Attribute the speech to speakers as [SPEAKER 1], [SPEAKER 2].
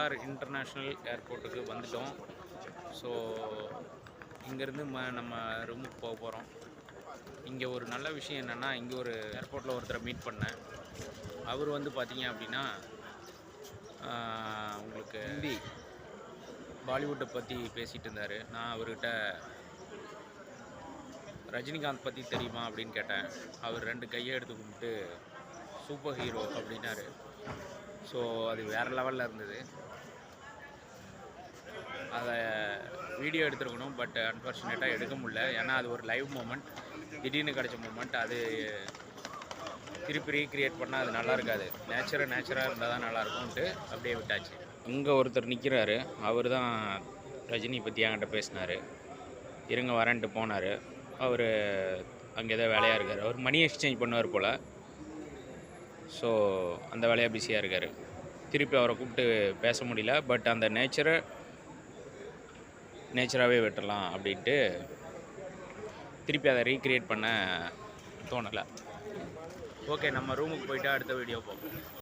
[SPEAKER 1] Poompuhar international ஏர்போர்ட்டுக்கு வந்துட்டோம். So இங்கேருந்து நம்ம ரூமுக்கு போக போகிறோம். இங்கே ஒரு நல்ல விஷயம் என்னென்னா, இங்கே ஒரு ஏர்போர்ட்டில் ஒருத்தரை மீட் பண்ணேன். அவர் வந்து பார்த்தீங்க அப்படின்னா உங்களுக்கு ஹிந்தி பாலிவுட்டை பற்றி பேசிகிட்டு இருந்தார். நான் அவர்கிட்ட ரஜினிகாந்த் பற்றி தெரியுமா அப்படின்னு கேட்டேன். அவர் 2 கையை எடுத்து கும்பிட்டு சூப்பர் ஹீரோ அப்படின்னாரு. ஸோ அது வேறு லெவலில் இருந்தது. அதை வீடியோ எடுத்துருக்கணும், பட் அன்ஃபார்ச்சுனேட்டாக எடுக்க முடியல. ஏன்னா அது ஒரு லைவ் மூமெண்ட், திடீர்னு கிடச்ச மூமெண்ட். அது திருப்பி ரீக்ரியேட் பண்ணால் அது நல்லா இருக்காது. நேச்சராக இருந்தால் தான் நல்லாயிருக்கும்ன்ட்டு அப்படியே விட்டாச்சு. அங்கே ஒருத்தர் நிற்கிறாரு. அவர் தான் ரஜினி பற்றி என்கிட்ட பேசினார். இருங்க வரேன்ட்டு போனார். அவர் அங்கே ஏதோ வேலையாக இருக்கார். அவர் மணி எக்ஸ்சேஞ்ச் பண்ணுவார் போல். ஸோ அந்த வேலையாக பிஸியாக இருக்கார். திருப்பி அவரை கூப்பிட்டு பேச முடியல. பட் அந்த நேச்சராகவே விட்டுடலாம் அப்படின்ட்டு திருப்பி அதை ரீக்ரியேட் பண்ண தோணலை. ஓகே, நம்ம ரூமுக்கு போய்ட்டு அடுத்த வீடியோ பார்ப்போம்.